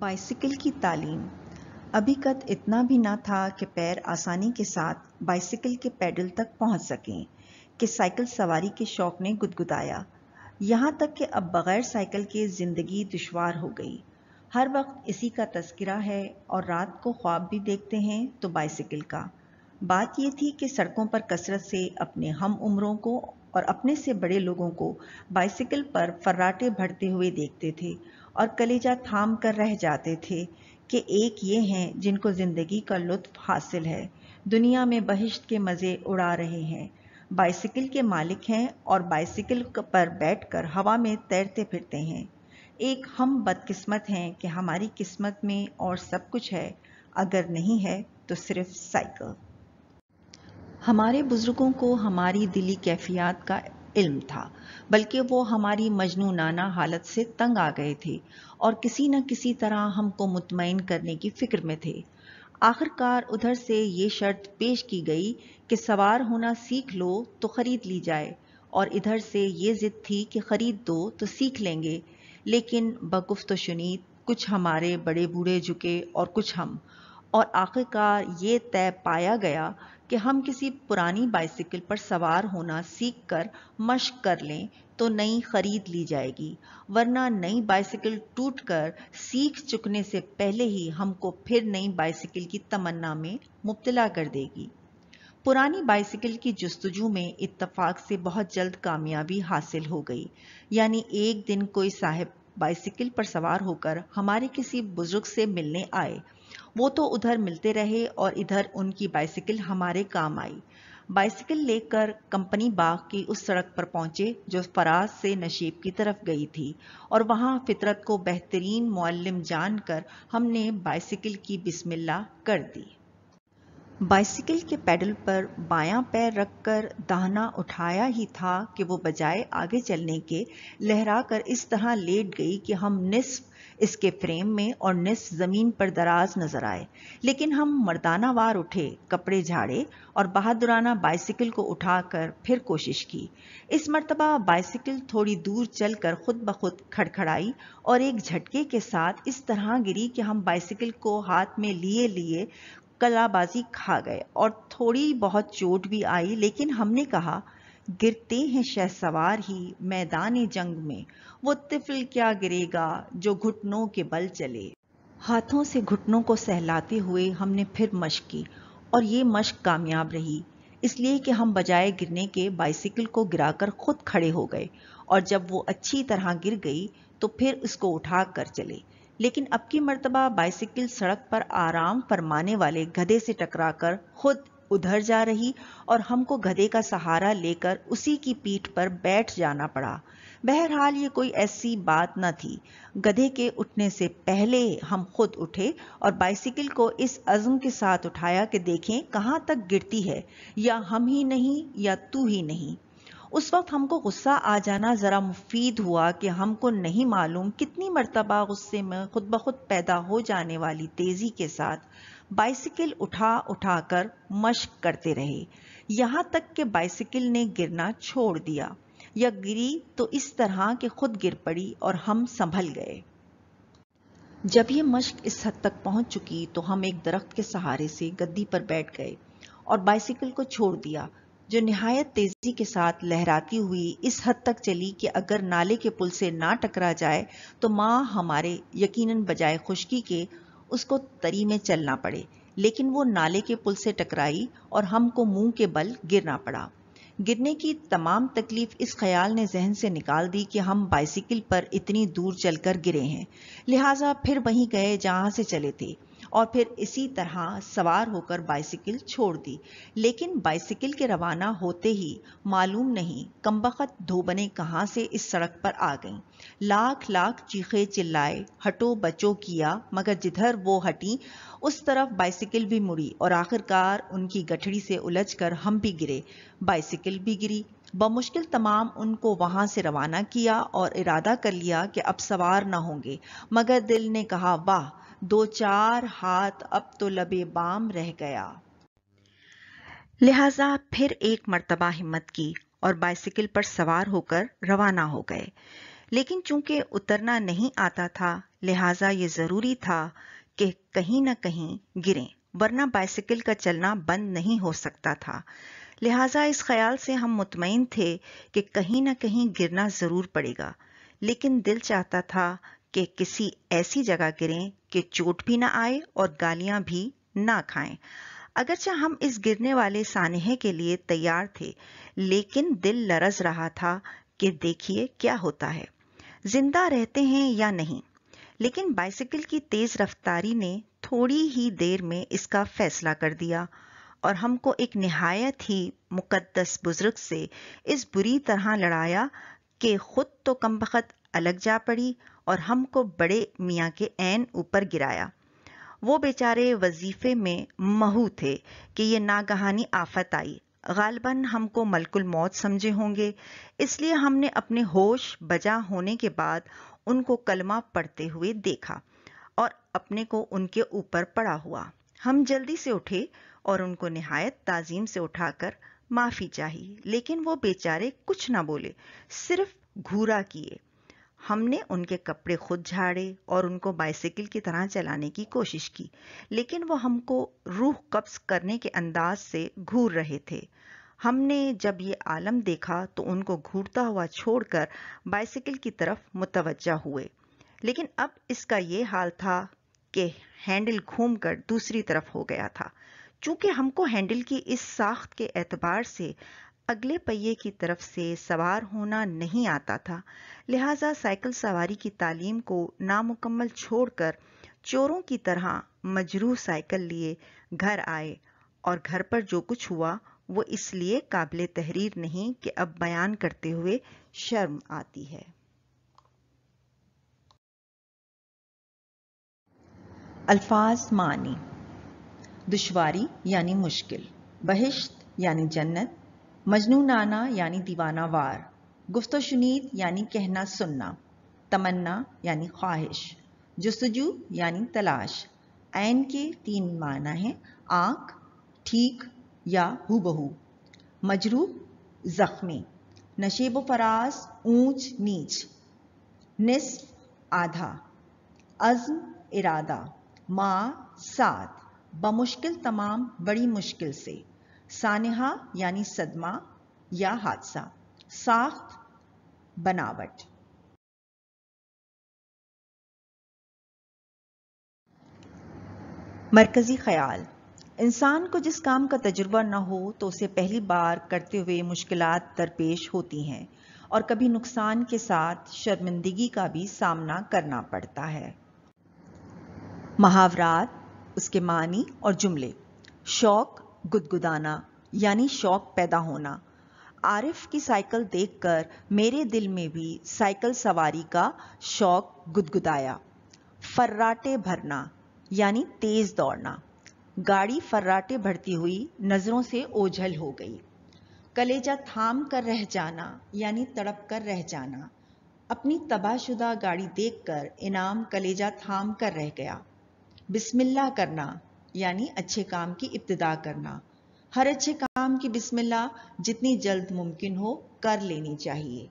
Bicycle की तालीम। अभी कद इतना भी ना था कि पैर आसानी के साथ बाइसिकल के पैडल तक पहुंच सकें कि साइकिल सवारी के शौक ने गुदगुदाया। यहाँ तक कि अब बगैर साइकिल के जिंदगी दुश्वार हो गई। हर वक्त इसी का तस्करा है और रात को ख्वाब भी देखते हैं तो बाइसिकल का। बात यह थी कि सड़कों पर कसरत से अपने हम उम्रों को और अपने से बड़े लोगों को बाइसिकल पर फर्राटे भरते हुए देखते थे और कलेजा थाम कर रह जाते थे कि एक ये हैं जिनको जिंदगी का लुत्फ हासिल है, दुनिया में बहिश्त के मजे उड़ा रहे हैं, बाइसिकल के मालिक हैं और बाइसिकल पर बैठकर हवा में तैरते फिरते हैं। एक हम बदकिस्मत हैं कि हमारी किस्मत में और सब कुछ है, अगर नहीं है तो सिर्फ साइकिल। हमारे बुजुर्गों को हमारी दिली कैफियत का इल्म था, बल्कि वो हमारी मजनूनाना हालत से तंग आ गए थे और किसी न किसी तरह हमको मुतमईन करने की फिक्र में थे। आखिरकार उधर से ये शर्त पेश की गई कि सवार होना सीख लो तो खरीद ली जाए, और इधर से ये जिद थी कि खरीद दो तो सीख लेंगे। लेकिन बगुफ्त शुनीद कुछ हमारे बड़े बूढ़े झुके और कुछ हम, और आखिरकार ये तय पाया गया कि हम किसी पुरानी बाइसिकल पर सवार होना सीख कर मश्क कर लें तो नई खरीद ली जाएगी, वरना नई बाइसिकल टूटकर सीख चुकने से पहले ही हमको फिर नई बाइसिकल की तमन्ना में मुब्तला कर देगी। पुरानी बाइसिकल की जुस्तजू में इत्तफाक से बहुत जल्द कामयाबी हासिल हो गई। यानी एक दिन कोई साहब बाइसिकल पर सवार होकर हमारे किसी बुजुर्ग से मिलने आए। वो तो उधर मिलते रहे और इधर उनकी बाइसिकल हमारे काम आई। बाइसिकल लेकर कंपनी बाग की उस सड़क पर पहुंचे जो फराज से नशीब की तरफ गई थी, और वहां फितरत को बेहतरीन मुअल्लिम जानकर हमने बाइसिकल की बिस्मिल्लाह कर दी। बाइसिकल के पैडल पर बायां पैर रखकर दाहिना उठाया ही था कि वो बजाय आगे चलने के लहरा कर इस तरह लेट गई कि हम निस्फ इसके फ्रेम में और निस्फ जमीन पर दराज नजर आए। लेकिन हम मर्दाना वार उठे, कपड़े झाड़े और बहादुराना बाइसिकल को उठाकर फिर कोशिश की। इस मर्तबा बाइसिकल थोड़ी दूर चलकर खुद ब खुद खड़खड़ाई और एक झटके के साथ इस तरह गिरी कि हम बाइसिकल को हाथ में लिए लिए कलाबाजी खा गए और थोड़ी बहुत चोट भी आई। लेकिन हमने कहा, गिरते हैं शहसवार ही मैदान जंग में, वो तिफल क्या गिरेगा जो घुटनों के बल चले। हाथों से घुटनों को सहलाते हुए हमने फिर मश्क की, और ये मश्क कामयाब रही, इसलिए कि हम बजाय गिरने के बाइसिकल को गिराकर खुद खड़े हो गए, और जब वो अच्छी तरह गिर गई तो फिर उसको उठा कर चले। लेकिन अब की मर्तबा बाइसिकल सड़क पर आराम फरमाने वाले गधे से टकराकर खुद उधर जा रही और हमको गधे का सहारा लेकर उसी की पीठ पर बैठ जाना पड़ा। बहरहाल ये कोई ऐसी बात न थी। गधे के उठने से पहले हम खुद उठे और बाइसिकल को इस अज़्म के साथ उठाया कि देखें कहां तक गिरती है, या हम ही नहीं या तू ही नहीं। उस वक्त हमको गुस्सा आ जाना जरा मुफीद हुआ कि हमको नहीं मालूम कितनी मर्तबा गुस्से में खुद ब खुद पैदा हो जाने वाली तेजी के साथ बाइसिकल उठा उठाकर मश्क करते रहे, यहां तक कि बाइसिकल ने गिरना छोड़ दिया, या गिरी तो इस तरह कि खुद गिर पड़ी और हम संभल गए। जब ये मश्क इस हद तक पहुंच चुकी तो हम एक दरख्त के सहारे से गद्दी पर बैठ गए और बाइसिकल को छोड़ दिया, जो निहायत तेजी के साथ लहराती हुई इस हद तक चली कि अगर नाले के पुल से ना टकरा जाए तो माँ हमारे यकीनन बजाय खुशकी के उसको तरी में चलना पड़े। लेकिन वो नाले के पुल से टकराई और हमको मुंह के बल गिरना पड़ा। गिरने की तमाम तकलीफ इस ख्याल ने जहन से निकाल दी कि हम बाइसिकल पर इतनी दूर चलकर गिरे हैं, लिहाजा फिर वहीं गए जहां से चले थे और फिर इसी तरह सवार होकर बाइसिकल छोड़ दी। लेकिन बाइसिकल के रवाना होते ही मालूम नहीं कमबख्त धोबने कहां से इस सड़क पर आ गईं। लाख लाख चीखे चिल्लाए, हटो बचो किया, मगर जिधर वो हटी उस तरफ बाइसिकल भी मुड़ी और आखिरकार उनकी गठड़ी से उलझकर हम भी गिरे, बाइसिकल भी गिरी। बमुश्किल तमाम उनको वहां से रवाना किया और इरादा कर लिया कि अब सवार न होंगे, मगर दिल ने कहा, वाह, दो चार हाथ अब तो लबे बाम रह गया। लिहाजा फिर एक मर्तबा हिम्मत की और बाइसिकल पर सवार होकर रवाना हो गए। लेकिन चूंकि उतरना नहीं आता था, لہٰذا یہ ضروری تھا کہ کہیں نہ کہیں گریں، ورنہ بائسیکل کا چلنا بند نہیں ہو سکتا تھا۔ لہٰذا اس خیال سے ہم مطمئن تھے کہ کہیں نہ کہیں گرنا ضرور پڑے گا، لیکن دل چاہتا تھا کہ کسی ایسی جگہ گریں کہ چوٹ بھی نہ آئے اور گالیاں بھی نہ کھائیں۔ اگرچہ ہم اس گرنے والے سانحے کے لیے تیار تھے، لیکن دل لرز رہا تھا کہ دیکھیے کیا ہوتا ہے، زندہ رہتے ہیں یا نہیں۔ لیکن بائسیکل کی تیز رفتاری نے تھوڑی ہی دیر میں اس کا فیصلہ کر دیا اور ہم کو ایک نہایت ہی مقدس بزرگ سے اس بری طرح لڑایا کہ خود تو کمبخت الگ جا پڑی اور ہم کو بڑے میاں کے عین اوپر گرایا۔ وہ بیچارے وظیفے میں محو تھے کہ یہ ناگہانی آفت آئی، غالباً ہم کو ملک الموت سمجھے ہوں گے، اس لیے ہم نے اپنے ہوش بجا ہونے کے بعد ان کو کلمہ پڑھتے ہوئے دیکھا اور اپنے کو ان کے اوپر پڑا ہوا۔ ہم جلدی سے اٹھے اور ان کو نہایت تعظیم سے اٹھا کر معافی چاہی، لیکن وہ بیچارے کچھ نہ بولے، صرف گھورا کیے۔ ہم نے ان کے کپڑے خود جھاڑے اور ان کو بائسیکل کی طرح چلانے کی کوشش کی، لیکن وہ ہم کو روح قبض کرنے کے انداز سے گھور رہے تھے۔ ہم نے جب یہ عالم دیکھا تو ان کو گھورتا ہوا چھوڑ کر بائسیکل کی طرف متوجہ ہوئے، لیکن اب اس کا یہ حال تھا کہ ہینڈل گھوم کر دوسری طرف ہو گیا تھا۔ چونکہ ہم کو ہینڈل کی اس ساخت کے اعتبار سے اگلے پہیے کی طرف سے سوار ہونا نہیں آتا تھا، لہٰذا سائیکل سواری کی تعلیم کو نامکمل چھوڑ کر چوروں کی طرح مجروح سائیکل لیے گھر آئے، اور گھر پر جو کچھ ہوا وہ اس لیے قابل تحریر نہیں کہ اب بیان کرتے ہوئے شرم آتی ہے۔ الفاظ معنی: دشواری یعنی مشکل، بہشت یعنی جنت، مجنونانہ یعنی دیوانہ وار، گفت و شنید یعنی کہنا سننا، تمنا یعنی خواہش، جستجو یعنی تلاش۔ عین کے 3 معنی ہیں: آنکھ، ٹھیک یا ہو بہو، مجروح زخمی، نشیب و فراز اونچ نیچ، نصف آدھا، عزم ارادہ، ما ساتھ، بمشکل تمام بڑی مشکل سے، سانحہ یعنی صدمہ یا حادثہ، ساخت بناوٹ۔ مرکزی خیال: انسان کو جس کام کا تجربہ نہ ہو تو اسے پہلی بار کرتے ہوئے مشکلات درپیش ہوتی ہیں اور کبھی نقصان کے ساتھ شرمندگی کا بھی سامنا کرنا پڑتا ہے۔ محاورات، اس کے معنی اور جملے: شوق گدگدانا یعنی شوق پیدا ہونا۔ عارف کی سائیکل دیکھ کر میرے دل میں بھی سائیکل سواری کا شوق گدگدایا۔ فراٹے بھرنا یعنی تیز دوڑنا۔ گاڑی فراٹے بھرتی ہوئی نظروں سے اوجھل ہو گئی۔ کلیجہ تھام کر رہ جانا یعنی تڑپ کر رہ جانا۔ اپنی تباہ شدہ گاڑی دیکھ کر انعام کلیجہ تھام کر رہ گیا۔ بسم اللہ کرنا یعنی اچھے کام کی ابتدا کرنا۔ ہر اچھے کام کی بسم اللہ جتنی جلد ممکن ہو کر لینی چاہیے۔